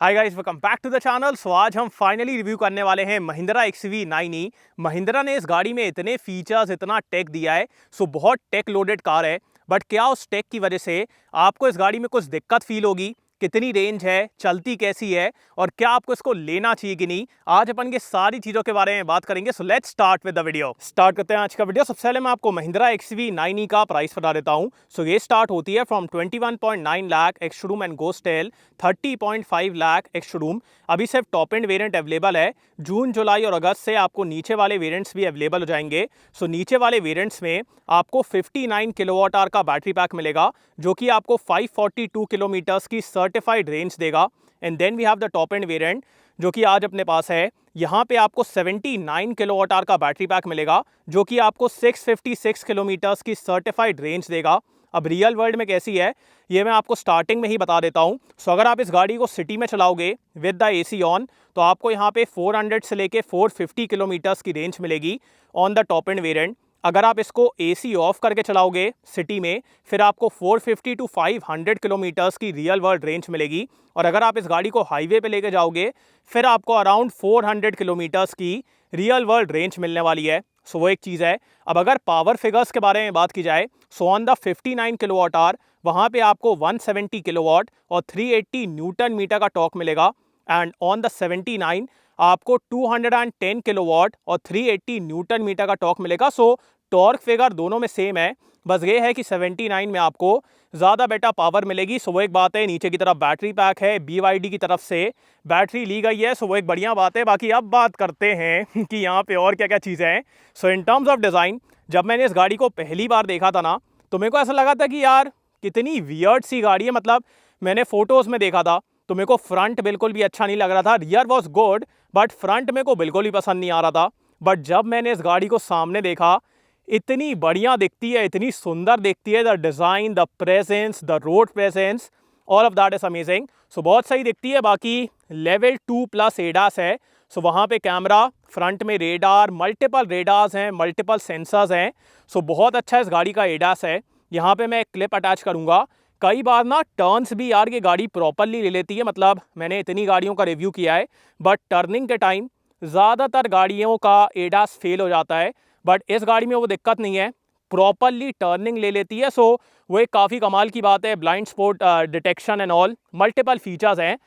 Hi guys, welcome back to the channel. So आज हम finally review करने वाले हैं महिंद्रा XUV9e। महिंद्रा ने इस गाड़ी में इतने फीचर्स, इतना टेक दिया है। बहुत टेक लोडेड कार है। बट क्या उस टेक की वजह से आपको इस गाड़ी में कुछ दिक्कत फील होगी? कितनी रेंज है, चलती कैसी है, और क्या आपको इसको लेना चाहिए कि नहीं, आज अपन के सारी चीजों के बारे में बात करेंगे। So let's start with the video. Start करते हैं आज का वीडियो। सबसे पहले मैं आपको महिंद्रा XUV9e का प्राइस बता देता हूं। सो ये स्टार्ट होती है from 21.9 lakh ex showroom and goes till 30.5 lakh ex showroom. अभी सिर्फ टॉप एंड वेरिएंट अवेलेबल है। जून, जुलाई और अगस्त से आपको नीचे वाले वेरिएंट्स भी अवेलेबल हो जाएंगे। सो नीचे वाले वेरिएंट्स में आपको 59 किलोवाट आवर का बैटरी पैक मिलेगा, जो कि आपको 542 किलोमीटर्स की सर्टिफाइड रेंज देगा। And then we have the top end variant, जो कि आज अपने पास है। यहाँ पे आपको 79 किलोवाट आवर का बैटरी पैक मिलेगा, जो कि आपको 656 किलोमीटर्स की सर्टिफाइड रेंज देगा। अब रियल वर्ल्ड में कैसी है, ये मैं आपको स्टार्टिंग में ही बता देता हूँ। सो अगर आप इस गाड़ी को सिटी में चलाओगे विद द AC ऑन, तो आपको यहाँ पे 400 से लेके 450 किलोमीटर्स की रेंज मिलेगी on the top end variant. अगर आप इसको AC ऑफ करके चलाओगे सिटी में, फिर आपको 450 टू 500 किलोमीटर्स की रियल वर्ल्ड रेंज मिलेगी। और अगर आप इस गाड़ी को हाईवे पे लेके जाओगे, फिर आपको अराउंड 400 किलोमीटर्स की रियल वर्ल्ड रेंज मिलने वाली है। सो वो एक चीज़ है। अब अगर पावर फिगर्स के बारे में बात की जाए, सो ऑन द 59 किलोवाट आवर वहाँ पे आपको 170 किलोवाट और 380 न्यूटन मीटर का टॉर्क मिलेगा। एंड ऑन द 79 आपको 210 किलोवाट और 380 न्यूटन मीटर का टॉर्क मिलेगा। सो टॉर्क फिगर दोनों में सेम है, बस ये है कि 79 में आपको ज़्यादा बेटर पावर मिलेगी। सो वो एक बात है। नीचे की तरफ बैटरी पैक है, BYD की तरफ से बैटरी ली गई है। सो वो एक बढ़िया बात है। बाकी अब बात करते हैं कि यहाँ पे और क्या क्या चीज़ें हैं। सो इन टर्म्स ऑफ डिज़ाइन, जब मैंने इस गाड़ी को पहली बार देखा था ना, तो मेरे को ऐसा लगा था कि यार कितनी वियर्ड सी गाड़ी है। मतलब मैंने फोटोज़ में देखा था तो मेरे को फ्रंट बिल्कुल भी अच्छा नहीं लग रहा था। Rear was good, but front मेरे को बिल्कुल भी पसंद नहीं आ रहा था। बट जब मैंने इस गाड़ी को सामने देखा, इतनी बढ़िया दिखती है, इतनी सुंदर दिखती है। The design, the presence, the road presence, all of that is amazing. So बहुत सही दिखती है। बाकी लेवल 2+ एडास है। सो वहाँ पे कैमरा, फ्रंट में रेडार, मल्टीपल रेडार्स हैं, मल्टीपल सेंसर्स हैं। सो बहुत अच्छा इस गाड़ी का एडास है। यहाँ पे मैं एक क्लिप अटैच करूँगा। कई बार ना टर्न्स भी यार ये गाड़ी प्रॉपरली ले लेती है। मतलब मैंने इतनी गाड़ियों का रिव्यू किया है, बट टर्निंग के टाइम ज़्यादातर गाड़ियों का एडास फेल हो जाता है। बट इस गाड़ी में वो दिक्कत नहीं है, प्रॉपरली टर्निंग ले लेती है। सो वो एक काफ़ी कमाल की बात है। Blind spot detection and all, multiple features हैं।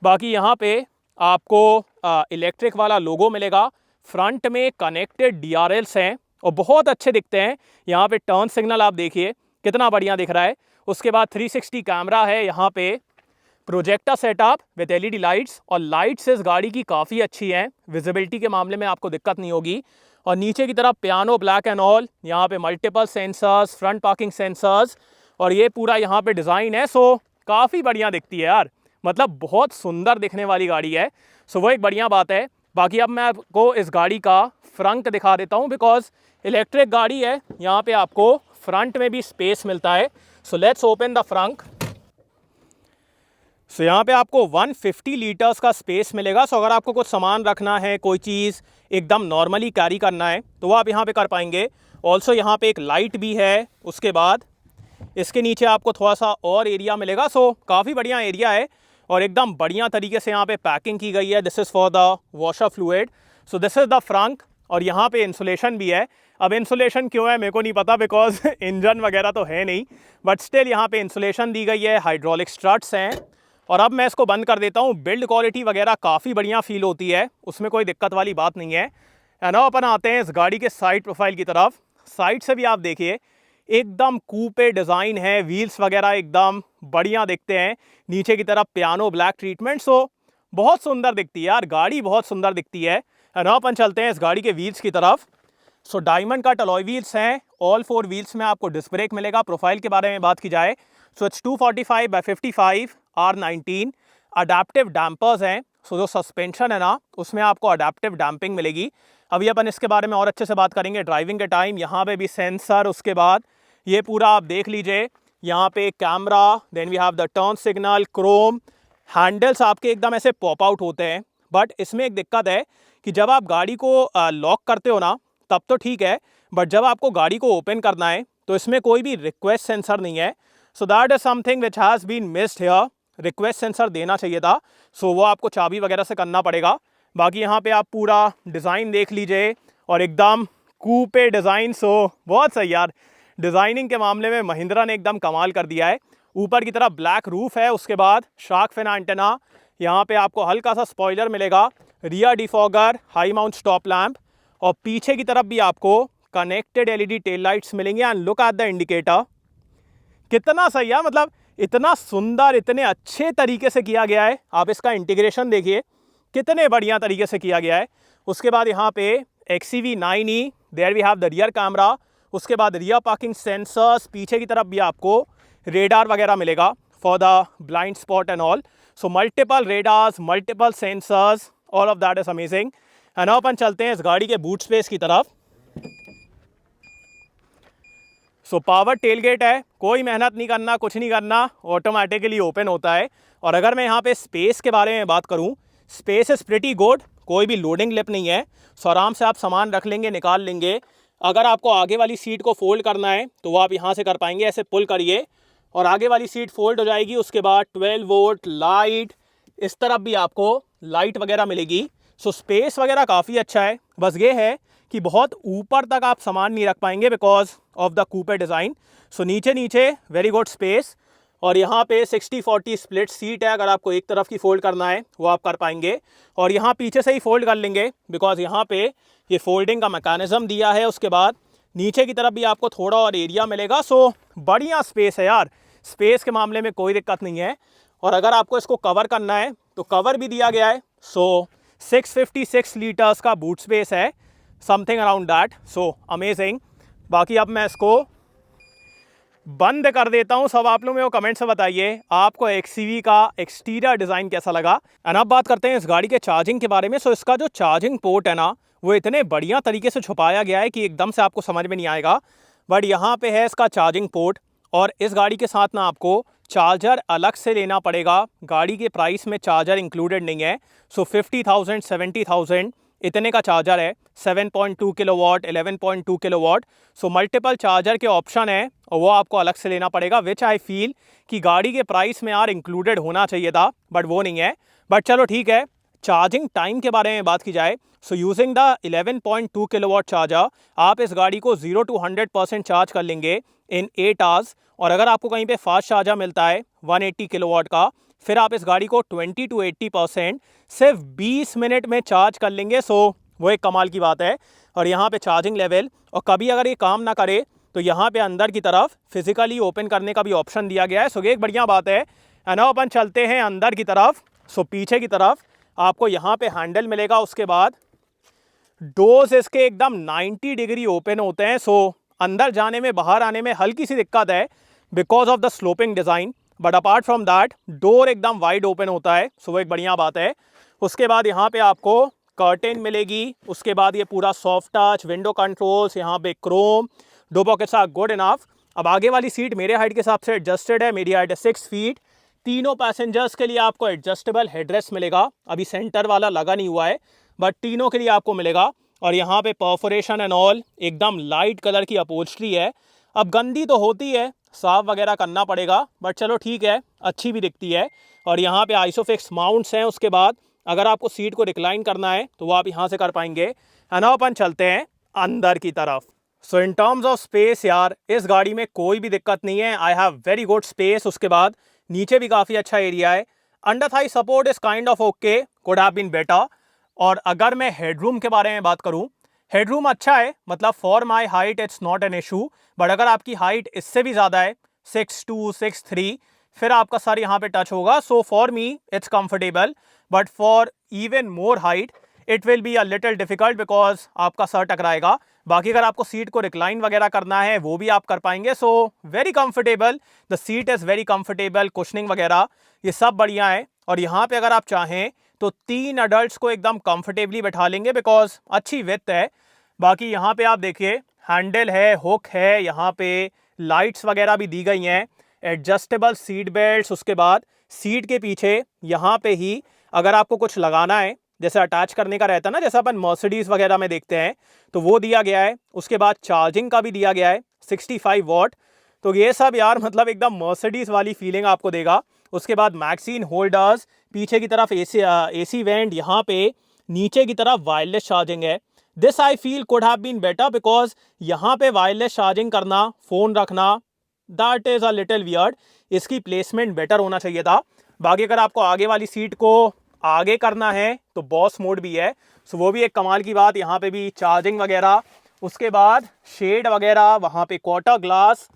बाकी यहाँ पे आपको इलेक्ट्रिक वाला लोगो मिलेगा। फ्रंट में कनेक्टेड DRLs हैं और बहुत अच्छे दिखते हैं। यहाँ पे टर्न सिग्नल आप देखिए कितना बढ़िया दिख रहा है। उसके बाद 360 कैमरा है। यहाँ पे projector setup with LED lights, और लाइट्स इस गाड़ी की काफ़ी अच्छी हैं। विजिबिलिटी के मामले में आपको दिक्कत नहीं होगी। और नीचे की तरफ पियानो ब्लैक एंड ऑल, यहाँ पे multiple sensors, front parking sensors, और ये पूरा यहाँ पे डिज़ाइन है। सो काफ़ी बढ़िया दिखती है यार। मतलब बहुत सुंदर दिखने वाली गाड़ी है। सो वो एक बढ़िया बात है। बाकी अब मैं आपको इस गाड़ी का फ्रंट दिखा देता हूँ, बिकॉज इलेक्ट्रिक गाड़ी है। यहाँ पे आपको फ्रंट में भी स्पेस मिलता है। So let's open the front. So यहाँ पे आपको 150 लीटर्स का स्पेस मिलेगा। सो अगर आपको कुछ सामान रखना है, कोई चीज़ एकदम नॉर्मली कैरी करना है, तो वो आप यहाँ पे कर पाएंगे। ऑल्सो यहाँ पे एक लाइट भी है। उसके बाद इसके नीचे आपको थोड़ा सा और एरिया मिलेगा। सो काफ़ी बढ़िया एरिया है और एकदम बढ़िया तरीके से यहाँ पे पैकिंग की गई है। This is for the washer fluid. So this is the front, और यहाँ पे इंसुलेशन भी है। अब इंसुलेशन क्यों है मेरे को नहीं पता, बिकॉज इंजन वगैरह तो है नहीं, बट स्टिल यहाँ पे इंसुलेशन दी गई है। हाइड्रोलिक स्ट्रट्स हैं। और अब मैं इसको बंद कर देता हूँ। बिल्ड क्वालिटी वगैरह काफ़ी बढ़िया फील होती है, उसमें कोई दिक्कत वाली बात नहीं है। एंड अब अपन आते हैं इस गाड़ी के साइड प्रोफाइल की तरफ। साइड से भी आप देखिए एकदम कूपे डिज़ाइन है। व्हील्स वगैरह एकदम बढ़िया दिखते हैं। नीचे की तरफ पियानो ब्लैक ट्रीटमेंट। सो बहुत सुंदर दिखती है यार, गाड़ी बहुत सुंदर दिखती है। एंड अब अपन चलते हैं इस गाड़ी के व्हील्स की तरफ। So diamond cut alloy wheels हैं। ऑल 4 व्हील्स में आपको डिस्क ब्रेक मिलेगा। प्रोफाइल के बारे में बात की जाए, so it's 245/55 R19। Adaptive dampers हैं। सो जो सस्पेंशन है ना, उसमें आपको अडेप्टिव डैम्पिंग मिलेगी। अभी अपन इसके बारे में और अच्छे से बात करेंगे ड्राइविंग के टाइम। यहाँ पे भी सेंसर, उसके बाद ये पूरा आप देख लीजिए, यहाँ पे camera, then we have the turn signal, chrome handles आपके एकदम ऐसे पॉप आउट होते हैं। बट इसमें एक दिक्कत है कि जब आप गाड़ी को लॉक करते हो ना, तब तो ठीक है, बट जब आपको गाड़ी को ओपन करना है तो इसमें कोई भी रिक्वेस्ट सेंसर नहीं है। So that is something which has been missed here. Request sensor देना चाहिए था, सो वो आपको चाबी वगैरह से करना पड़ेगा। बाकी यहाँ पे आप पूरा डिज़ाइन देख लीजिए और एकदम कूपे डिज़ाइन, सो बहुत सही यार। डिज़ाइनिंग के मामले में महिंद्रा ने एकदम कमाल कर दिया है। ऊपर की तरफ ब्लैक रूफ है, उसके बाद शार्क फिन एंटेना, यहाँ पे आपको हल्का सा स्पॉइलर मिलेगा, rear defogger, high mount stop lamp, और पीछे की तरफ भी आपको कनेक्टेड एलईडी टेल लाइट्स मिलेंगे। And look at the indicator, कितना सही है, मतलब इतना सुंदर, इतने अच्छे तरीके से किया गया है। आप इसका इंटीग्रेशन देखिए, कितने बढ़िया तरीके से किया गया है। उसके बाद यहाँ पे XEV9e, there we have the rear camera, उसके बाद रियर पार्किंग सेंसर्स, पीछे की तरफ भी आपको रेडार वगैरह मिलेगा for the blind spot and all. So multiple radars, multiple sensors, all of that is amazing. And अपन चलते हैं इस गाड़ी के बूट स्पेस की तरफ। सो पावर टेलगेट है, कोई मेहनत नहीं करना, कुछ नहीं करना, ऑटोमेटिकली ओपन होता है। और अगर मैं यहाँ पे स्पेस के बारे में बात करूँ, स्पेस इज़ प्रिटी गुड, कोई भी लोडिंग लिप नहीं है, सो आराम से आप सामान रख लेंगे, निकाल लेंगे। अगर आपको आगे वाली सीट को फोल्ड करना है तो वो आप यहाँ से कर पाएंगे, ऐसे पुल करिए और आगे वाली सीट फोल्ड हो जाएगी। उसके बाद 12 वोल्ट लाइट, इस तरफ भी आपको लाइट वगैरह मिलेगी। सो स्पेस वगैरह काफ़ी अच्छा है, बस ये है कि बहुत ऊपर तक आप सामान नहीं रख पाएंगे because of the coupe design. So नीचे नीचे वेरी गुड स्पेस, और यहाँ पे 60-40 स्प्लिट सीट है, अगर आपको एक तरफ की फोल्ड करना है वो आप कर पाएंगे, और यहाँ पीछे से ही फोल्ड कर लेंगे बिकॉज यहाँ पे ये फोल्डिंग का मैकेनिज्म दिया है। उसके बाद नीचे की तरफ भी आपको थोड़ा और एरिया मिलेगा। सो बढ़िया स्पेस है यार, स्पेस के मामले में कोई दिक्कत नहीं है। और अगर आपको इसको कवर करना है तो कवर भी दिया गया है। सो 656 लीटर्स का बूट स्पेस है, something around that, so amazing. बाकी अब मैं इसको बंद कर देता हूं। सब आप लोग मेरे को कमेंट से बताइए आपको XEV का एक्सटीरियर डिज़ाइन कैसा लगा। एंड अब बात करते हैं इस गाड़ी के चार्जिंग के बारे में। सो इसका जो चार्जिंग पोर्ट है ना, वो इतने बढ़िया तरीके से छुपाया गया है कि एकदम से आपको समझ में नहीं आएगा, बट यहाँ पे है इसका चार्जिंग पोर्ट। और इस गाड़ी के साथ ना आपको चार्जर अलग से लेना पड़ेगा, गाड़ी के प्राइस में चार्जर इंक्लूडेड नहीं है। सो 50,000 70,000 इतने का चार्जर है, 7.2 kilowatt, 11.2 kilowatt. So multiple charger के ऑप्शन है और वो आपको अलग से लेना पड़ेगा, विच आई फील कि गाड़ी के प्राइस में यार इंक्लूडेड होना चाहिए था, बट वो नहीं है। बट चलो ठीक है। चार्जिंग टाइम के बारे में बात की जाए, so using the 11.2 kilowatt charger आप इस गाड़ी को 0 to 100% चार्ज कर लेंगे इन 8 आवर्स। और अगर आपको कहीं पे फास्ट चार्जर मिलता है 180 किलोवाट का, फिर आप इस गाड़ी को 20 to 80% सिर्फ 20 मिनट में चार्ज कर लेंगे। सो वो एक कमाल की बात है। और यहाँ पे चार्जिंग लेवल, और कभी अगर ये काम ना करे तो यहाँ पे अंदर की तरफ फिजिकली ओपन करने का भी ऑप्शन दिया गया है। सो ये एक बढ़िया बात है। एंड अपन चलते हैं अंदर की तरफ। सो पीछे की तरफ आपको यहाँ पे हैंडल मिलेगा, उसके बाद डोर्स इसके एकदम 90 डिग्री ओपन होते हैं। सो अंदर जाने में, बाहर आने में हल्की सी दिक्कत है because of the sloping design, but apart from that door एकदम वाइड ओपन होता है। सो वो एक बढ़िया बात है। उसके बाद यहाँ पे आपको कर्टेन मिलेगी, उसके बाद ये पूरा सॉफ्ट टच, विंडो कंट्रोल्स, यहाँ पे क्रोम, दो पॉकेट्स आर गुड इनफ। अब आगे वाली सीट मेरे हाइट के हिसाब से एडजस्टेड है, मेरी हाइट है 6 फीट। तीनों पैसेंजर्स के लिए आपको एडजस्टेबल हेडरेस्ट मिलेगा, अभी सेंटर वाला लगा नहीं हुआ है, बट तीनों के लिए आपको मिलेगा। और यहाँ पे परफोरेशन एंड ऑल, एकदम लाइट कलर की अपहोल्स्ट्री है। अब गंदी तो होती है, साफ वगैरह करना पड़ेगा, बट चलो ठीक है, अच्छी भी दिखती है। और यहाँ पे आइसोफिक्स माउंट्स हैं। उसके बाद अगर आपको सीट को रिक्लाइन करना है तो वो आप यहाँ से कर पाएंगे। एंड अब अपन चलते हैं अंदर की तरफ। So in terms of space यार, इस गाड़ी में कोई भी दिक्कत नहीं है, I have very good space. उसके बाद नीचे भी काफ़ी अच्छा एरिया है। Under thigh support is kind of okay, could have been better. और अगर मैं हेडरूम के बारे में बात करूं, हेडरूम अच्छा है, मतलब for my height it's not an issue. But अगर आपकी हाइट इससे भी ज़्यादा है, 6'2", 6'3", फिर आपका सर यहाँ पे टच होगा। So for me it's comfortable, but for even more height it will be a little difficult because आपका सर टकराएगा। बाकी अगर आपको सीट को रिक्लाइन वगैरह करना है वो भी आप कर पाएंगे। So very comfortable, the seat is very comfortable, cushioning वगैरह ये सब बढ़िया है। और यहाँ पे अगर आप चाहें तो 3 अडल्ट्स को एकदम कंफर्टेबली बैठा लेंगे बिकॉज अच्छी विड्थ है। बाकी यहाँ पे आप देखिए हैंडल है, हुक है, यहाँ पे लाइट्स वगैरह भी दी गई हैं, एडजस्टेबल सीट बेल्ट्स। उसके बाद सीट के पीछे यहाँ पे ही अगर आपको कुछ लगाना है, जैसे अटैच करने का रहता है ना, जैसे अपन मर्सिडीज़ वगैरह में देखते हैं, तो वो दिया गया है। उसके बाद चार्जिंग का भी दिया गया है 65 वॉट। तो ये सब यार मतलब एकदम मर्सिडीज़ वाली फीलिंग आपको देगा। उसके बाद मैगजीन होल्डर्स, पीछे की तरफ एसी वेंट, यहाँ पे नीचे की तरफ वायरलेस चार्जिंग है। This I feel could have been better because यहाँ पे वायरलेस चार्जिंग करना, फ़ोन रखना, that is a little weird. इसकी प्लेसमेंट बेटर होना चाहिए था। बाकी अगर आपको आगे वाली सीट को आगे करना है तो बॉस मोड भी है, सो वो भी एक कमाल की बात। यहाँ पे भी चार्जिंग वगैरह, उसके बाद शेड वगैरह, वहाँ पे क्वार्टर ग्लास,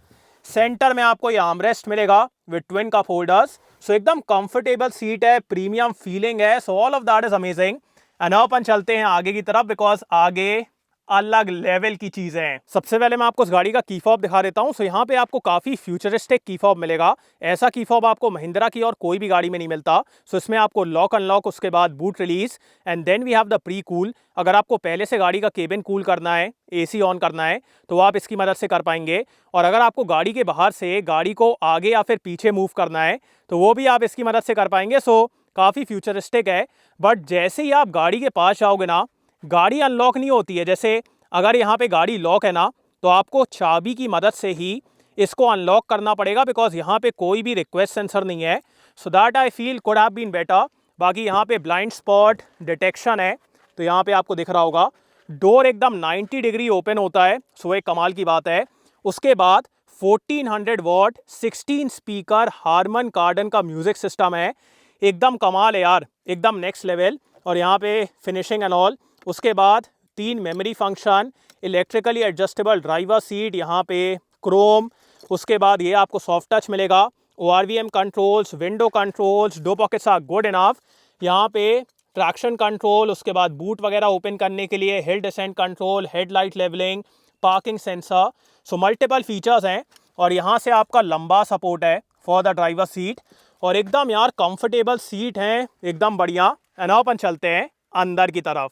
सेंटर में आपको ये आर्मरेस्ट मिलेगा विद ट्विन कप होल्डर्स। सो एकदम कंफर्टेबल सीट है, प्रीमियम फीलिंग है, so all of that is amazing. And अब अपन चलते हैं आगे की तरफ बिकॉज आगे अलग लेवल की चीजें हैं। सबसे पहले मैं आपको इस गाड़ी का की फॉब दिखा देता हूं। सो यहाँ पे आपको काफी फ्यूचरिस्टिक की फॉब मिलेगा। ऐसा की फॉब आपको महिंद्रा की और कोई भी गाड़ी में नहीं मिलता। सो इसमें आपको लॉक अनलॉक, उसके बाद boot release, and then we have the pre cool. अगर आपको पहले से गाड़ी का केबिन कूल करना है, एसी ऑन करना है, तो आप इसकी मदद से कर पाएंगे। और अगर आपको गाड़ी के बाहर से गाड़ी को आगे या फिर पीछे मूव करना है तो वो भी आप इसकी मदद से कर पाएंगे। सो काफ़ी फ्यूचरिस्टिक है। बट जैसे ही आप गाड़ी के पास जाओगे ना, गाड़ी अनलॉक नहीं होती है। जैसे अगर यहाँ पे गाड़ी लॉक है ना, तो आपको चाबी की मदद से ही इसको अनलॉक करना पड़ेगा बिकॉज यहाँ पे कोई भी रिक्वेस्ट सेंसर नहीं है। So that I feel could have been better. बाकी यहाँ पे ब्लाइंड स्पॉट डिटेक्शन है, तो यहाँ पे आपको दिख रहा होगा डोर एकदम 90 डिग्री ओपन होता है। सो एक कमाल की बात है। उसके बाद 1400 वॉट 16 स्पीकर हारमन कार्डन का म्यूजिक सिस्टम है। एकदम कमाल है यार, एकदम नेक्स्ट लेवल। और यहाँ पे फिनिशिंग एंड ऑल। उसके बाद 3 memory function, electrically adjustable driver seat, यहाँ पे क्रोम। उसके बाद ये आपको सॉफ्ट टच मिलेगा, ORVM controls, window controls, 2 pockets are good enough. यहाँ पे ट्रैक्शन कंट्रोल, उसके बाद बूट वगैरह ओपन करने के लिए hill descent control, headlight levelling, parking sensor. So multiple features हैं। और यहाँ से आपका लंबा सपोर्ट है फॉर द ड्राइवर सीट। और एकदम यार कंफर्टेबल सीट हैं, एकदम बढ़िया। एंड अपन चलते हैं अंदर की तरफ।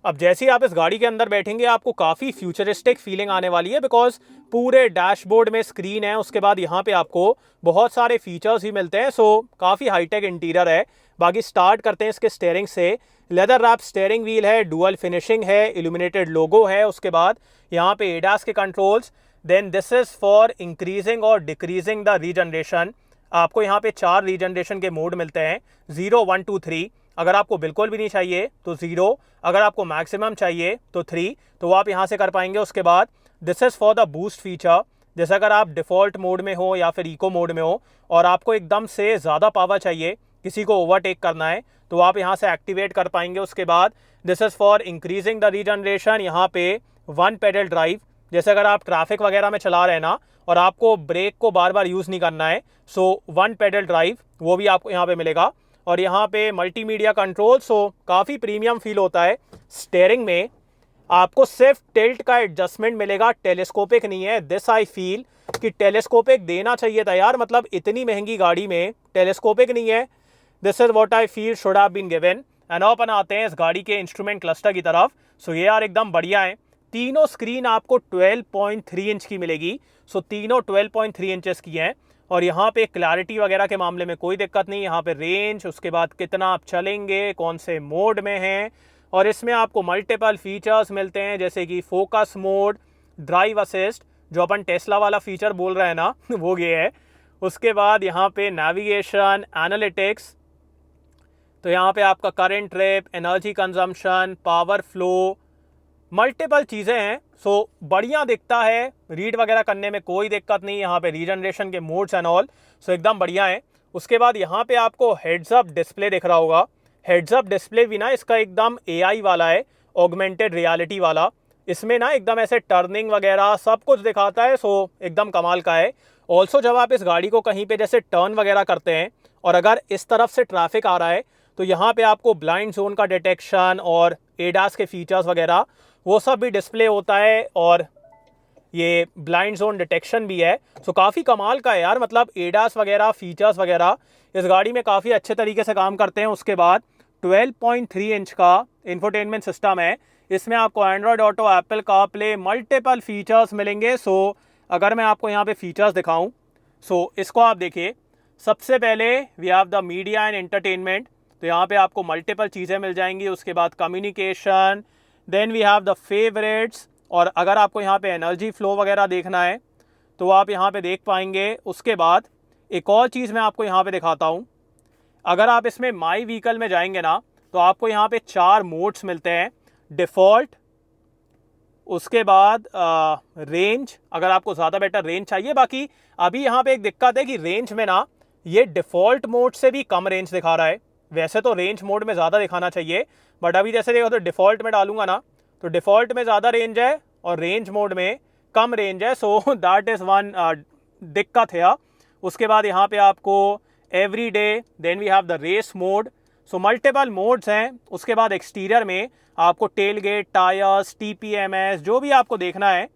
अब जैसे ही आप इस गाड़ी के अंदर बैठेंगे आपको काफ़ी फ्यूचरिस्टिक फीलिंग आने वाली है बिकॉज पूरे डैशबोर्ड में स्क्रीन है। उसके बाद यहाँ पे आपको बहुत सारे फीचर्स भी मिलते हैं। सो काफ़ी हाईटेक इंटीरियर है। बाकी स्टार्ट करते हैं इसके स्टेयरिंग से। लेदर रैप स्टेयरिंग व्हील है, डुअल फिनिशिंग है, इल्यूमिनेटेड लोगो है। उसके बाद यहाँ पे एडास के controls. Then this is for increasing और डिक्रीजिंग द रीजनरेशन। आपको यहाँ पे 4 रीजनरेशन के मोड मिलते हैं, 0, 1, 2, 3। अगर आपको बिल्कुल भी नहीं चाहिए तो 0, अगर आपको मैक्सिमम चाहिए तो 3, तो वो आप यहाँ से कर पाएंगे। उसके बाद this is for the boost feature. जैसे अगर आप डिफ़ॉल्ट मोड में हो या फिर इको मोड में हो और आपको एकदम से ज़्यादा पावर चाहिए, किसी को ओवरटेक करना है, तो आप यहाँ से एक्टिवेट कर पाएंगे। उसके बाद this is for increasing the regeneration. यहाँ पे 1 पेडल ड्राइव। जैसे अगर आप ट्रैफिक वगैरह में चला रहे हैं ना और आपको ब्रेक को बार बार यूज़ नहीं करना है, सो 1 पेडल ड्राइव वो भी आपको यहाँ पे मिलेगा। और यहाँ पे मल्टीमीडिया कंट्रोल। सो काफ़ी प्रीमियम फील होता है। स्टेयरिंग में आपको सिर्फ टिल्ट का एडजस्टमेंट मिलेगा, टेलीस्कोपिक नहीं है। दिस आई फील कि टेलीस्कोपिक देना चाहिए था यार, मतलब इतनी महंगी गाड़ी में टेलीस्कोपिक नहीं है। This is what I feel should have been given. And अपन आते हैं इस गाड़ी के इंस्ट्रूमेंट क्लस्टर की तरफ। सो ये यार एकदम बढ़िया है। तीनों स्क्रीन आपको 12.3 इंच की मिलेगी। सो तीनों 12.3 इंचेस की हैं। और यहाँ पे क्लैरिटी वगैरह के मामले में कोई दिक्कत नहीं। यहाँ पे रेंज, उसके बाद कितना आप चलेंगे, कौन से मोड में हैं। और इसमें आपको मल्टीपल फीचर्स मिलते हैं जैसे कि फोकस मोड, ड्राइव असिस्ट, जो अपन टेस्ला वाला फीचर बोल रहे हैं ना वो ये है। उसके बाद यहाँ पे नेविगेशन, एनालिटिक्स, तो यहाँ पे आपका current trip, energy consumption, power flow, multiple चीज़ें हैं। सो बढ़िया दिखता है, रीड वगैरह करने में कोई दिक्कत नहीं। यहाँ पे रीजनरेशन के मोड्स एंड ऑल, सो एकदम बढ़िया है। उसके बाद यहाँ पे आपको हेड्स अप डिस्प्ले दिख रहा होगा। हेड्स अप डिस्प्ले भी ना इसका एकदम AI वाला है, ऑगमेंटेड रियलिटी वाला। इसमें ना एकदम ऐसे टर्निंग वगैरह सब कुछ दिखाता है। सो एकदम कमाल का है। ऑल्सो जब आप इस गाड़ी को कहीं पे जैसे टर्न वगैरह करते हैं और अगर इस तरफ से ट्रैफिक आ रहा है तो यहाँ पे आपको ब्लाइंड जोन का डिटेक्शन और एडास के फीचर्स वगैरह वो सब भी डिस्प्ले होता है। और ये ब्लाइंड जोन डिटेक्शन भी है। सो काफ़ी कमाल का है यार, मतलब एडास वगैरह फीचर्स वगैरह इस गाड़ी में काफ़ी अच्छे तरीके से काम करते हैं। उसके बाद 12.3 इंच का इंफोटेनमेंट सिस्टम है। इसमें आपको Android auto, Apple CarPlay, multiple features मिलेंगे। सो अगर मैं आपको यहाँ पे फीचर्स दिखाऊं, सो इसको आप देखिए। सबसे पहले we have the media and entertainment, तो यहाँ पे आपको मल्टीपल चीज़ें मिल जाएंगी। उसके बाद communication, then we have the favourites. और अगर आपको यहाँ पे एनर्जी फ्लो वगैरह देखना है तो आप यहाँ पे देख पाएंगे। उसके बाद एक और चीज़ मैं आपको यहाँ पे दिखाता हूँ। अगर आप इसमें माई व्हीकल में जाएंगे ना तो आपको यहाँ पे 4 मोड्स मिलते हैं। डिफ़ॉल्ट, उसके बाद रेंज, अगर आपको ज़्यादा बेटर रेंज चाहिए। बाकी अभी यहाँ पे एक दिक्कत है कि रेंज में ना ये डिफ़ॉल्ट मोड से भी कम रेंज दिखा रहा है। वैसे तो रेंज मोड में ज़्यादा दिखाना चाहिए, बट अभी जैसे देखो तो डिफ़ॉल्ट में डालूंगा ना तो डिफ़ॉल्ट में ज़्यादा रेंज है और रेंज मोड में कम रेंज है। सो दैट इज़ वन दिक्कत है। उसके बाद यहाँ पे आपको every day, then we have the race mode. So multiple modes हैं। उसके बाद एक्सटीरियर में आपको टेल गेट, टायर्स, TPMS जो भी आपको देखना है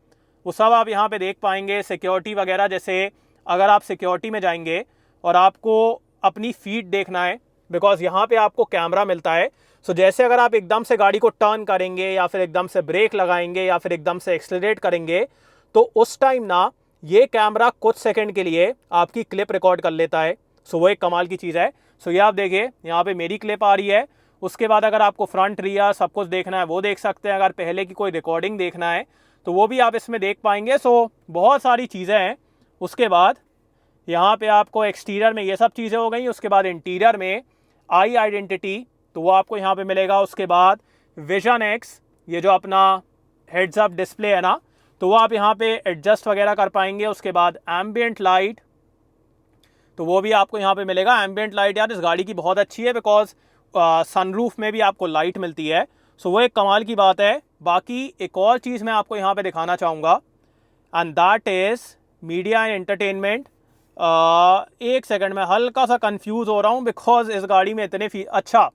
वो सब आप यहाँ पे देख पाएंगे। सिक्योरिटी वगैरह, जैसे अगर आप सिक्योरिटी में जाएंगे और आपको अपनी फीट देखना है, बिकॉज यहाँ पे आपको कैमरा मिलता है। सो जैसे अगर आप एकदम से गाड़ी को टर्न करेंगे या फिर एकदम से ब्रेक लगाएंगे या फिर एकदम से एक्सेलरेट करेंगे तो उस टाइम ना ये कैमरा कुछ सेकंड के लिए आपकी क्लिप रिकॉर्ड कर लेता है। सो वो एक कमाल की चीज़ है। सो ये आप देखिए, यहाँ पे मेरी क्लिप आ रही है। उसके बाद अगर आपको फ्रंट रियर सब कुछ देखना है वो देख सकते हैं। अगर पहले की कोई रिकॉर्डिंग देखना है तो वो भी आप इसमें देख पाएंगे। सो बहुत सारी चीज़ें हैं। उसके बाद यहाँ पे आपको एक्सटीरियर में ये सब चीज़ें हो गई। उसके बाद इंटीरियर में आई आइडेंटिटी, तो वो आपको यहाँ पे मिलेगा। उसके बाद विजन एक्स, ये जो अपना हेड्स अप डिस्प्ले है ना, तो वो आप यहाँ पे एडजस्ट वगैरह कर पाएंगे। उसके बाद एम्बियंट लाइट, तो वो भी आपको यहाँ पे मिलेगा। एम्बियंट लाइट यार इस गाड़ी की बहुत अच्छी है, बिकॉज सनरूफ में भी आपको लाइट मिलती है। सो वो एक कमाल की बात है। बाकी एक और चीज़ मैं आपको यहाँ पे दिखाना चाहूँगा, and that is media and entertainment. एक सेकंड में हल्का सा कंफ्यूज हो रहा हूँ बिकॉज इस गाड़ी में इतने अच्छा,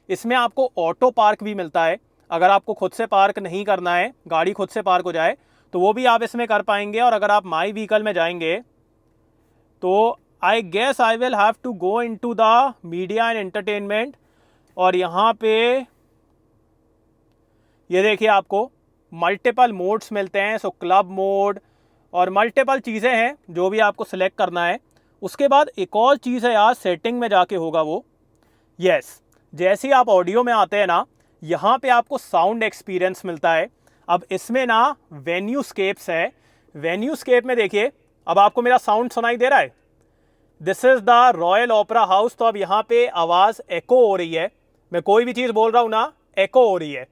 इसमें आपको ऑटो पार्क भी मिलता है। अगर आपको खुद से पार्क नहीं करना है, गाड़ी खुद से पार्क हो जाए, तो वो भी आप इसमें कर पाएंगे। और अगर आप माई व्हीकल में जाएंगे तो I guess I will have to go into the media and entertainment, और यहाँ पे ये देखिए आपको मल्टीपल मोड्स मिलते हैं। सो क्लब मोड और मल्टीपल चीज़ें हैं जो भी आपको सिलेक्ट करना है। उसके बाद एक और चीज़ है यार, सेटिंग में जाके होगा वो। यस, जैसे ही आप ऑडियो में आते हैं ना, यहाँ पे आपको साउंड एक्सपीरियंस मिलता है। अब इसमें ना वेन्यू स्केप्स है। वेन्यू स्केप में देखिए, अब आपको मेरा साउंड सुनाई दे रहा है। This is the royal opera house. तो अब यहाँ पे आवाज़ एको हो रही है। मैं कोई भी चीज़ बोल रहा हूँ ना, एको हो रही है।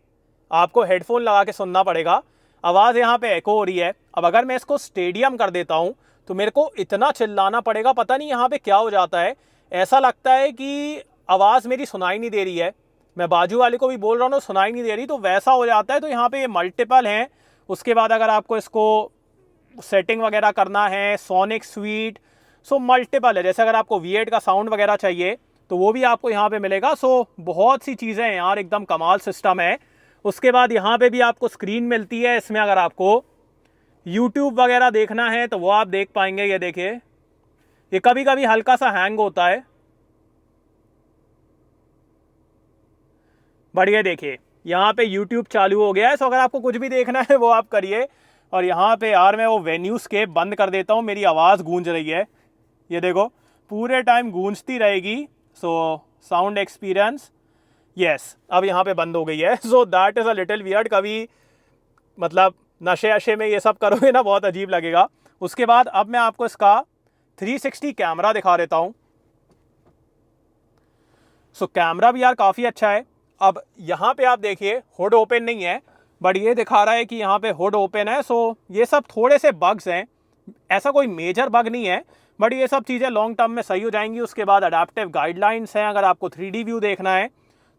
आपको हेडफोन लगा के सुनना पड़ेगा, आवाज़ यहाँ पे एको हो रही है। अब अगर मैं इसको स्टेडियम कर देता हूँ तो मेरे को इतना चिल्लाना पड़ेगा, पता नहीं यहाँ पे क्या हो जाता है। ऐसा लगता है कि आवाज़ मेरी सुनाई नहीं दे रही है, मैं बाजू वाले को भी बोल रहा हूँ सुनाई नहीं दे रही, तो वैसा हो जाता है। तो यहाँ पे ये मल्टीपल हैं। उसके बाद अगर आपको इसको सेटिंग वगैरह करना है, सोनिक स्वीट, सो मल्टीपल है। जैसे अगर आपको V8 का साउंड वगैरह चाहिए तो वो भी आपको यहाँ पे मिलेगा। सो बहुत सी चीज़ें हैं यार, एकदम कमाल सिस्टम है। उसके बाद यहाँ पे भी आपको स्क्रीन मिलती है। इसमें अगर आपको YouTube वगैरह देखना है तो वो आप देख पाएंगे। ये देखिए, ये कभी कभी हल्का सा हैंग होता है, बट ये देखिए यहाँ पे YouTube चालू हो गया है। सो अगर आपको कुछ भी देखना है वो आप करिए। और यहाँ पे यार मैं वो वेन्यू स्केप बंद कर देता हूँ, मेरी आवाज़ गूंज रही है, ये देखो पूरे टाइम गूंजती रहेगी। सो साउंड एक्सपीरियंस, यस, अब यहाँ पे बंद हो गई है। So that is a little weird. कभी मतलब नशे अशे में ये सब करोगे ना, बहुत अजीब लगेगा। उसके बाद अब मैं आपको इसका 360 कैमरा दिखा देता हूँ। सो कैमरा भी यार काफ़ी अच्छा है। अब यहाँ पे आप देखिए, हुड ओपन नहीं है, बट ये दिखा रहा है कि यहाँ पे हुड ओपन है। सो ये सब थोड़े से बग्स हैं, ऐसा कोई मेजर बग नहीं है, बट ये सब चीज़ें लॉन्ग टर्म में सही हो जाएंगी। उसके बाद अडेप्टिव गाइडलाइंस हैं। अगर आपको 3D व्यू देखना है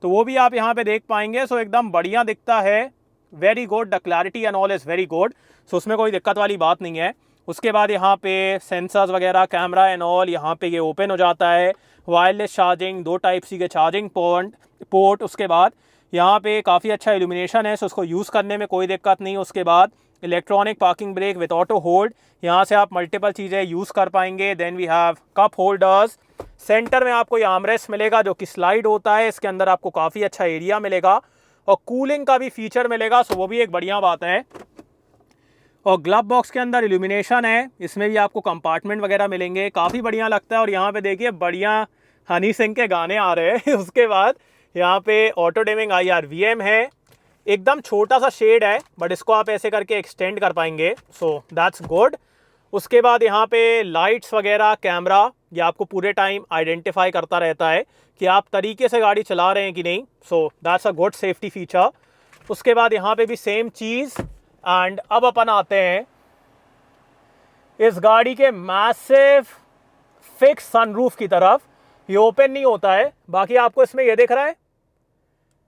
तो वो भी आप यहाँ पे देख पाएंगे। सो एकदम बढ़िया दिखता है, very good, the clarity and all is very good. So उसमें कोई दिक्कत वाली बात नहीं है। उसके बाद यहाँ पे सेंसर्स वगैरह, कैमरा एंड ऑल, यहाँ पे ये ओपन हो जाता है। वायरलेस चार्जिंग, 2 Type-C के चार्जिंग पोर्ट। उसके बाद यहाँ पे काफ़ी अच्छा इल्यूमिनेशन है, सो उसको यूज़ करने में कोई दिक्कत नहीं। उसके बाद electronic parking brake with auto hold, यहाँ से आप मल्टीपल चीज़ें यूज़ कर पाएंगे। Then we have cup holders. Centre में आपको ये आर्मरेस्ट मिलेगा जो कि स्लाइड होता है। इसके अंदर आपको काफ़ी अच्छा एरिया मिलेगा और कूलिंग का भी फीचर मिलेगा, सो वो भी एक बढ़िया बात है। और ग्लव बॉक्स के अंदर इल्यूमिनेशन है, इसमें भी आपको कंपार्टमेंट वगैरह मिलेंगे, काफ़ी बढ़िया लगता है। और यहाँ पे देखिए बढ़िया हनी सिंह के गाने आ रहे हैं। उसके बाद यहाँ पे ऑटो डिमिंग IRVM है, एकदम छोटा सा शेड है, बट इसको आप ऐसे करके एक्सटेंड कर पाएंगे। So that's good. उसके बाद यहाँ पे लाइट्स वगैरह, कैमरा, ये आपको पूरे टाइम आइडेंटिफाई करता रहता है कि आप तरीके से गाड़ी चला रहे हैं कि नहीं। So that's a good safety feature. उसके बाद यहाँ पे भी सेम चीज़। एंड अब अपन आते हैं इस गाड़ी के मैसिव फिक्स सनरूफ की तरफ। ये ओपन नहीं होता है, बाकी आपको इसमें ये दिख रहा है,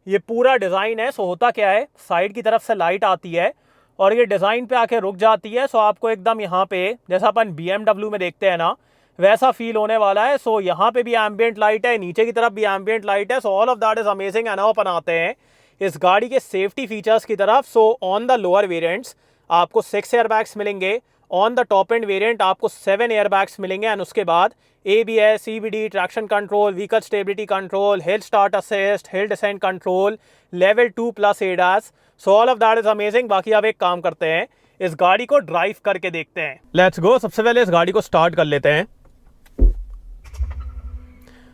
ये पूरा डिज़ाइन है। सो होता क्या है, साइड की तरफ से लाइट आती है और ये डिज़ाइन पे आके रुक जाती है। सो आपको एकदम यहाँ पे जैसा अपन BMW में देखते हैं ना, वैसा फील होने वाला है। सो यहाँ पे भी एम्बियंट लाइट है, नीचे की तरफ भी एम्बियंट लाइट है। So all of that is amazing. And अपन आते हैं इस गाड़ी के सेफ्टी फीचर्स की तरफ। So on the lower variants आपको 6 एयरबैग्स मिलेंगे, on the top end variant आपको 7 एयरबैग्स मिलेंगे। एंड उसके बाद ABS, CBD, traction control, vehicle stability control, hill start assist, hill descent control, level 2+ ADAS। So all of that is amazing. बाकी अब एक काम करते हैं, इस गाड़ी को ड्राइव करके देखते हैं। Let's go. सबसे पहले इस गाड़ी को स्टार्ट कर लेते हैं।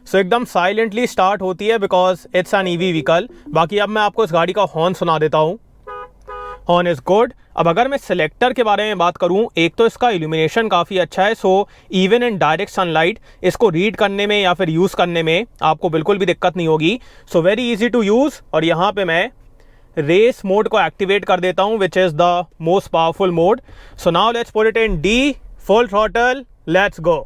सो एकदम साइलेंटली स्टार्ट होती है because it's an EV vehicle. बाकी अब मैं आपको इस गाड़ी का हॉर्न सुना देता हूँ। Horn is good. अब अगर मैं सिलेक्टर के बारे में बात करूं, एक तो इसका इल्यूमिनेशन काफ़ी अच्छा है। So even in direct sunlight इसको रीड करने में या फिर यूज़ करने में आपको बिल्कुल भी दिक्कत नहीं होगी। So very easy to use. और यहाँ पे मैं रेस मोड को एक्टिवेट कर देता हूँ, which is the most powerful mode. So now let's put it in D, full throttle, let's go.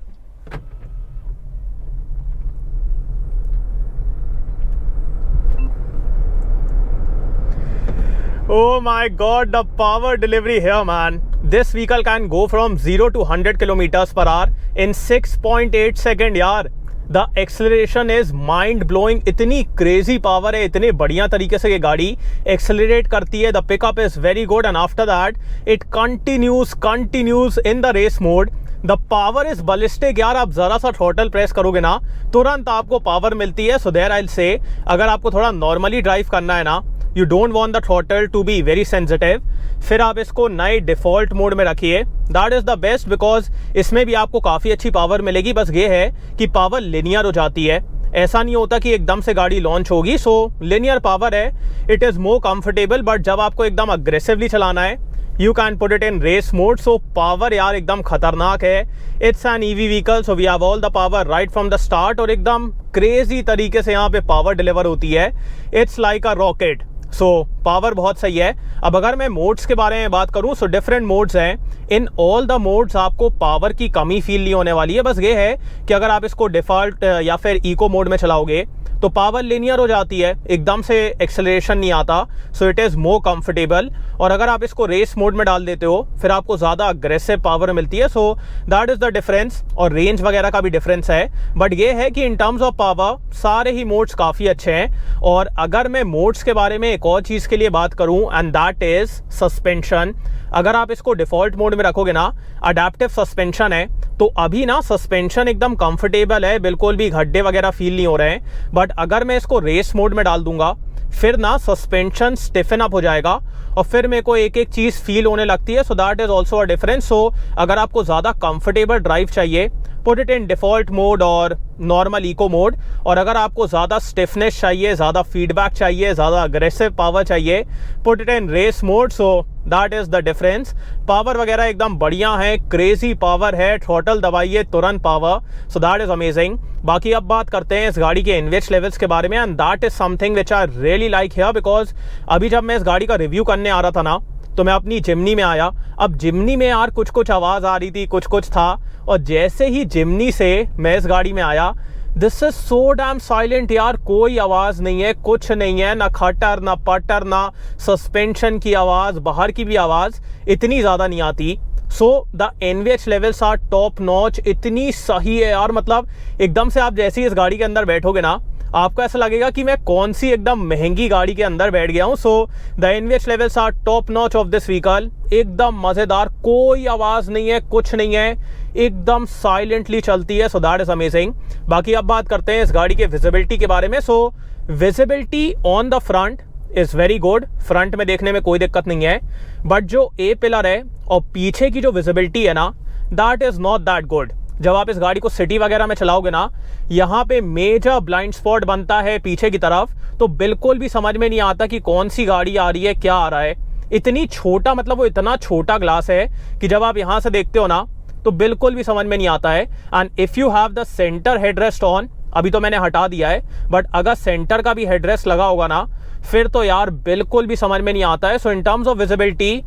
Oh my God, the power delivery here, man. This vehicle can go from 0 to 100 kilometers per hour in 6.8 seconds, यार। The acceleration is mind blowing। इतनी crazy power है, इतने बढ़िया तरीके से ये गाड़ी accelerate करती है। The pickup is very good and after that it continues in the race mode। The power is ballistic यार। आप जरा सा थ्रॉटल प्रेस करोगे ना, तुरंत आपको पावर मिलती है। So there I will say, अगर आपको थोड़ा नॉर्मली ड्राइव करना है ना, you don't want the throttle to be very sensitive, फिर आप इसको नए डिफ़ॉल्ट मोड में रखिए। That is the best because इसमें भी आपको काफ़ी अच्छी पावर मिलेगी। बस ये है कि पावर लिनियर हो जाती है, ऐसा नहीं होता कि एकदम से गाड़ी लॉन्च होगी। सो लिनियर पावर है, it is more comfortable. But जब आपको एकदम अग्रेसिवली चलाना है, you can put it in race mode. So power यार एकदम खतरनाक है। It's an EV vehicle, so we have all the power right from the start. और एकदम क्रेजी तरीके से यहाँ पे पावर डिलीवर होती है। It's like a rocket. So power बहुत सही है। अब अगर मैं मोड्स के बारे में बात करूं, सो डिफरेंट मोड्स हैं। इन ऑल द मोड्स आपको पावर की कमी फील नहीं होने वाली है। बस ये है कि अगर आप इसको डिफ़ॉल्ट या फिर इको मोड में चलाओगे तो पावर लिनियर हो जाती है, एकदम से एक्सेलरेशन नहीं आता। So it is more comfortable. और अगर आप इसको रेस मोड में डाल देते हो, फिर आपको ज़्यादा अग्रेसिव पावर मिलती है। So that is the difference. और रेंज वगैरह का भी डिफरेंस है। बट ये है कि इन टर्म्स ऑफ पावर सारे ही मोड्स काफ़ी अच्छे हैं। और अगर मैं मोड्स के बारे में एक और चीज़ के लिए बात करूँ, एंड दैट इज़ सस्पेंशन। अगर आप इसको डिफ़ॉल्ट मोड में रखोगे ना, अडेप्टिव सस्पेंशन है, तो अभी ना सस्पेंशन एकदम कंफर्टेबल है, बिल्कुल भी गड्ढे वगैरह फील नहीं हो रहे हैं। बट अगर मैं इसको रेस मोड में डाल दूंगा, फिर ना सस्पेंशन स्टिफन अप हो जाएगा और फिर मेरे को एक एक चीज़ फील होने लगती है। So that is also a difference. So अगर आपको ज़्यादा कंफर्टेबल ड्राइव चाहिए, put it in default mode और नॉर्मल इको मोड। और अगर आपको ज़्यादा स्टिफनेस चाहिए, ज़्यादा फीडबैक चाहिए, ज़्यादा अग्रेसिव पावर चाहिए, put it in race mode. So that is the difference. Power वगैरह एकदम बढ़िया है, क्रेजी पावर है, थ्रॉटल दबाइए तुरंत power. So that is amazing. बाकी अब बात करते हैं इस गाड़ी के एनवीएच लेवल्स के बारे में। And that is something which I really like here because अभी जब मैं इस गाड़ी का रिव्यू करने आ रहा था ना, तो मैं अपनी जिमनी में आया। अब जिमनी में यार कुछ कुछ आवाज़ आ रही थी, कुछ कुछ था। और जैसे ही जिमनी से मैं इस गाड़ी में आया, this is so damn silent यार। कोई आवाज़ नहीं है, कुछ नहीं है, ना खटर ना पटर, ना सस्पेंशन की आवाज़, बाहर की भी आवाज़ इतनी ज़्यादा नहीं आती। So the NVH levels are top notch. इतनी सही है यार, मतलब एकदम से आप जैसे ही इस गाड़ी के अंदर बैठोगे ना, आपको ऐसा लगेगा कि मैं कौन सी एकदम महंगी गाड़ी के अंदर बैठ गया हूँ। So the NVH levels are top notch of this vehicle. एकदम मज़ेदार, कोई आवाज़ नहीं है, कुछ नहीं है, एकदम साइलेंटली चलती है। So that is amazing. बाकी अब बात करते हैं इस गाड़ी के विजिबिलिटी के बारे में। So visibility on the front is very good. Front में देखने में कोई दिक्कत नहीं है। बट जो ए पिलर है और पीछे की जो विजिबिलिटी है ना, that is not that good. जब आप इस गाड़ी को सिटी वगैरह में चलाओगे ना, यहाँ पे मेजर ब्लाइंड स्पॉट बनता है पीछे की तरफ, तो बिल्कुल भी समझ में नहीं आता कि कौन सी गाड़ी आ रही है, क्या आ रहा है। इतनी छोटा, मतलब वो इतना छोटा ग्लास है कि जब आप यहाँ से देखते हो ना, तो बिल्कुल भी समझ में नहीं आता है। And if you have the centre headrest on, अभी तो मैंने हटा दिया है, बट अगर सेंटर का भी हेडरेस्ट लगा होगा ना, फिर तो यार बिल्कुल भी समझ में नहीं आता है। So in terms of visibility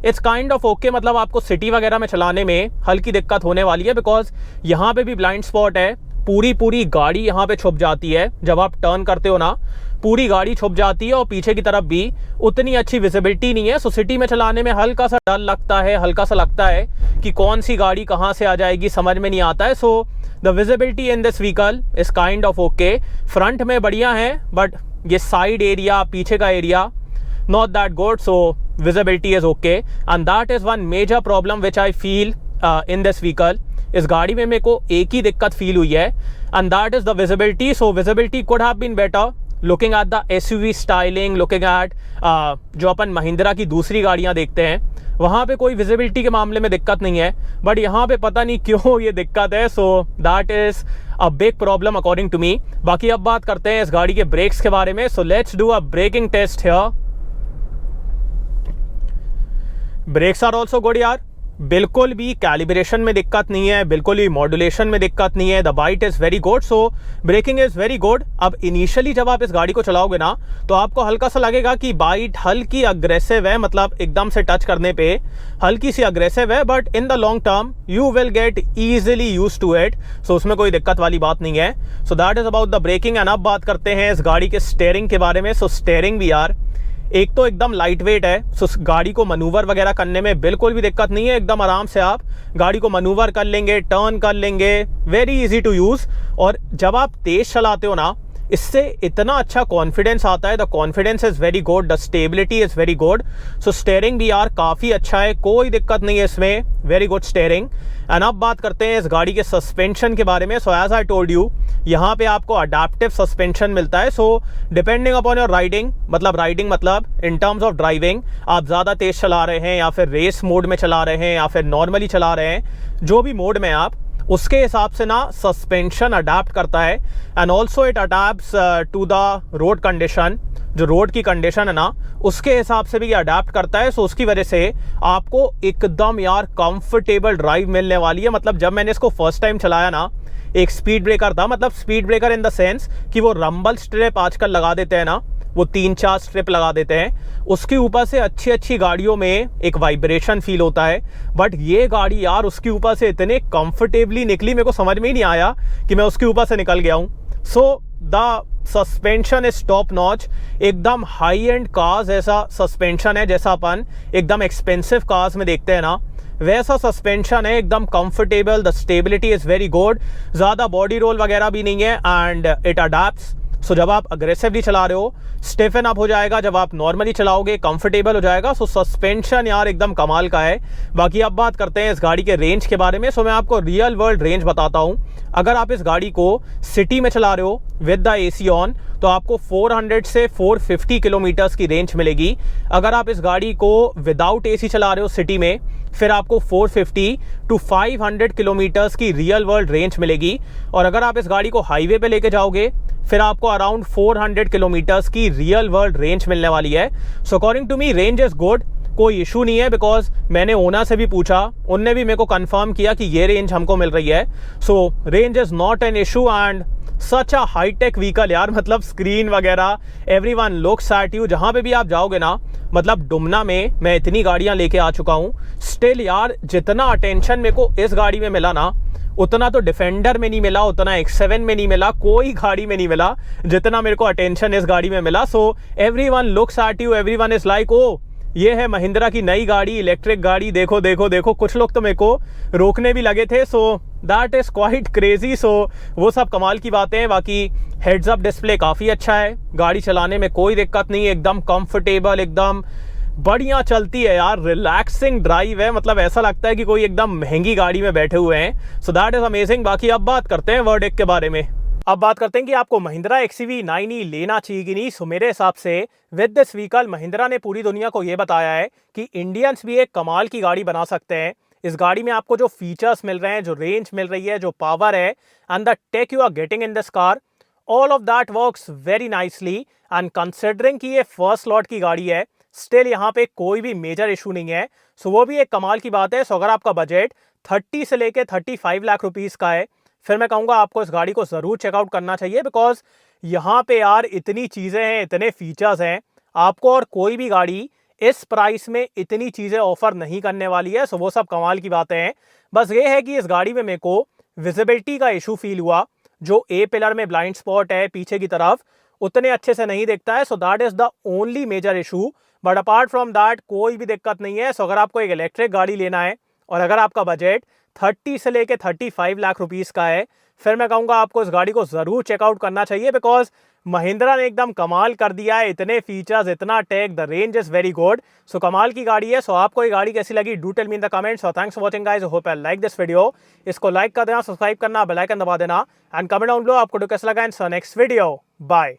it's kind of okay, मतलब आपको सिटी वगैरह में चलाने में हल्की दिक्कत होने वाली है, बिकॉज यहाँ पे भी ब्लाइंड स्पॉट है, पूरी गाड़ी यहाँ पे छुप जाती है। जब आप टर्न करते हो ना, पूरी गाड़ी छुप जाती है और पीछे की तरफ भी उतनी अच्छी विजिबिलिटी नहीं है। सो सिटी में चलाने में हल्का सा डर लगता है, हल्का सा लगता है कि कौन सी गाड़ी कहाँ से आ जाएगी, समझ में नहीं आता है। So the visibility in this vehicle is kind of okay. Front में बढ़िया है, बट ये साइड एरिया, पीछे का area not that good, so visibility is okay, and that is one major problem which I feel in this vehicle. इस गाड़ी में मेरे को एक ही दिक्कत फील हुई है, and that is the visibility. So visibility could have been better looking at the SUV styling, looking at जो अपन महिंद्रा की दूसरी गाड़ियाँ देखते हैं, वहाँ पे कोई विजिबिलिटी के मामले में दिक्कत नहीं है, बट यहाँ पे पता नहीं क्यों ये दिक्कत है। So that is a big problem according to me. बाकी अब बात करते हैं इस गाड़ी के ब्रेक्स के बारे में। So let's do a braking test here. Brakes are also good यार, बिल्कुल भी कैलिब्रेशन में दिक्कत नहीं है, बिल्कुल भी मॉड्यूलेशन में दिक्कत नहीं है। The bite is very good, so braking is very good. अब इनिशियली जब आप इस गाड़ी को चलाओगे ना, तो आपको हल्का सा लगेगा कि बाइट हल्की अग्रेसिव है, मतलब एकदम से टच करने पे हल्की सी अग्रेसिव है, but in the long term you will get easily use to it. So उसमें कोई दिक्कत वाली बात नहीं है। So that is about the braking. And अब बात करते हैं इस गाड़ी के स्टेयरिंग के बारे में। सो स्टेयरिंग भी यार एक तो एकदम लाइट वेट है, सो गाड़ी को मनूवर वगैरह करने में बिल्कुल भी दिक्कत नहीं है। एकदम आराम से आप गाड़ी को मनूवर कर लेंगे, टर्न कर लेंगे, वेरी इजी टू यूज़। और जब आप तेज़ चलाते हो ना, इससे इतना अच्छा कॉन्फिडेंस आता है। The confidence is very good, the stability is very good. So steering भी यार काफ़ी अच्छा है, कोई दिक्कत नहीं है इसमें, वेरी गुड स्टेयरिंग। एंड अब बात करते हैं इस गाड़ी के सस्पेंशन के बारे में। So as I told you, यहाँ पे आपको अडेप्टिव सस्पेंशन मिलता है। So depending upon your riding मतलब इन टर्म्स ऑफ ड्राइविंग, आप ज़्यादा तेज़ चला रहे हैं या फिर रेस मोड में चला रहे हैं या फिर नॉर्मली चला रहे हैं, जो भी मोड में आप, उसके हिसाब से ना सस्पेंशन अडेप्ट करता है। And also it adapts to the road condition, जो रोड की कंडीशन है ना, उसके हिसाब से भी ये अडेप्ट करता है। सो उसकी वजह से आपको एकदम यार कंफर्टेबल ड्राइव मिलने वाली है। मतलब जब मैंने इसको फर्स्ट टाइम चलाया ना, एक स्पीड ब्रेकर था, मतलब speed breaker in the sense कि वो रंबल स्ट्रिप आजकल लगा देते हैं ना, वो 3-4 स्ट्रिप लगा देते हैं, उसके ऊपर से अच्छी गाड़ियों में एक वाइब्रेशन फील होता है। बट ये गाड़ी यार उसके ऊपर से इतने कंफर्टेबली निकली, मेरे को समझ में ही नहीं आया कि मैं उसके ऊपर से निकल गया हूँ। So the suspension is top notch, एकदम हाई एंड कार्स ऐसा सस्पेंशन है, जैसा अपन एकदम एक्सपेंसिव कार्स में देखते हैं ना, वैसा सस्पेंशन है, एकदम comfortable. The stability is very good, ज़्यादा बॉडी रोल वगैरह भी नहीं है, एंड इट अडेप्ट्स। सो जब आप अग्रेसिवली चला रहे हो, स्टिफन अप हो जाएगा, जब आप नॉर्मली चलाओगे कंफर्टेबल हो जाएगा। सो सस्पेंशन यार एकदम कमाल का है। बाकी अब बात करते हैं इस गाड़ी के रेंज के बारे में। सो मैं आपको रियल वर्ल्ड रेंज बताता हूँ। अगर आप इस गाड़ी को सिटी में चला रहे हो विद द एसी ऑन, तो आपको 400 से 450 किलोमीटर्स की रेंज मिलेगी। अगर आप इस गाड़ी को विदाउट एसी चला रहे हो सिटी में, फिर आपको 450 टू 500 किलोमीटर्स की रियल वर्ल्ड रेंज मिलेगी। और अगर आप इस गाड़ी को हाईवे पे लेके जाओगे, फिर आपको अराउंड 400 किलोमीटर्स की रियल वर्ल्ड रेंज मिलने वाली है। So according to me range is good, कोई इशू नहीं है, बिकॉज मैंने ओनर से भी पूछा, उनने भी मेरे को कंफर्म किया कि ये रेंज हमको मिल रही है। So range is not an issue. And such a high tech vehicle यार, मतलब स्क्रीन वगैरह एवरीवन लुक्स एट यू। जहाँ पे भी आप जाओगे ना, मतलब डुमना में मैं इतनी गाड़ियाँ लेके आ चुका हूँ, स्टिल यार जितना अटेंशन मेरे को इस गाड़ी में मिला ना, उतना तो डिफेंडर में नहीं मिला, उतना X7 में नहीं मिला, कोई गाड़ी में नहीं मिला जितना मेरे को अटेंशन इस गाड़ी में मिला। So everyone looks at you, everyone is like, ओ ये है महिंद्रा की नई गाड़ी, इलेक्ट्रिक गाड़ी, देखो देखो देखो। कुछ लोग तो मेरे को रोकने भी लगे थे। So that is quite crazy. So वो सब कमाल की बातें हैं। बाकी हेड्स अप डिस्प्ले काफ़ी अच्छा है, गाड़ी चलाने में कोई दिक्कत नहीं है, एकदम कंफर्टेबल, एकदम बढ़िया चलती है यार, रिलैक्सिंग ड्राइव है, मतलब ऐसा लगता है कि कोई एकदम महंगी गाड़ी में बैठे हुए हैं। सो दैट इज़ अमेजिंग। बाकी अब बात करते हैं वर्डिक्ट के बारे में। अब बात करते हैं कि आपको महिंद्रा XUV 9e लेना चाहिए कि नहीं। सो मेरे हिसाब से विद दिस व्हीकल महिंद्रा ने पूरी दुनिया को ये बताया है कि इंडियंस भी एक कमाल की गाड़ी बना सकते हैं। इस गाड़ी में आपको जो फीचर्स मिल रहे हैं, जो रेंज मिल रही है, जो पावर है, and the tech you are getting in this car, all of that works very nicely. And considering कि ये फर्स्ट लॉट की गाड़ी है, स्टिल यहाँ पे कोई भी मेजर इशू नहीं है। सो वो भी एक कमाल की बात है। सो अगर आपका बजट 30 से लेके 35 लाख रुपीस का है, फिर मैं कहूँगा आपको इस गाड़ी को ज़रूर चेकआउट करना चाहिए, बिकॉज यहाँ पे यार इतनी चीज़ें हैं, इतने फीचर्स हैं, आपको और कोई भी गाड़ी इस प्राइस में इतनी चीज़ें ऑफर नहीं करने वाली है। सो वो सब कमाल की बातें हैं। बस ये है कि इस गाड़ी में मेरे को विजिबिलिटी का इशू फील हुआ। जो ए पिलर में ब्लाइंड स्पॉट है पीछे की तरफ, उतने अच्छे से नहीं दिखता है। So that is the only major issue, but apart from that कोई भी दिक्कत नहीं है। सो अगर आपको एक इलेक्ट्रिक गाड़ी लेना है और अगर आपका बजट 30 से लेके 35 लाख रुपीस का है, फिर मैं कहूँगा आपको इस गाड़ी को ज़रूर चेकआउट करना चाहिए, बिकॉज महिंद्रा ने एकदम कमाल कर दिया है। इतने फीचर्स, इतना tech, the range is very good. So कमाल की गाड़ी है। सो आपको ये गाड़ी कैसी लगी, do tell me in the comments. So thanks for watching guys, hope you like this video. इसको लाइक कर देना, सब्सक्राइब करना, बेल आइकन दबा देना एंड कमेंट डाउन बिलो आपको कैसा लगा इन नेक्स्ट वीडियो। बाय।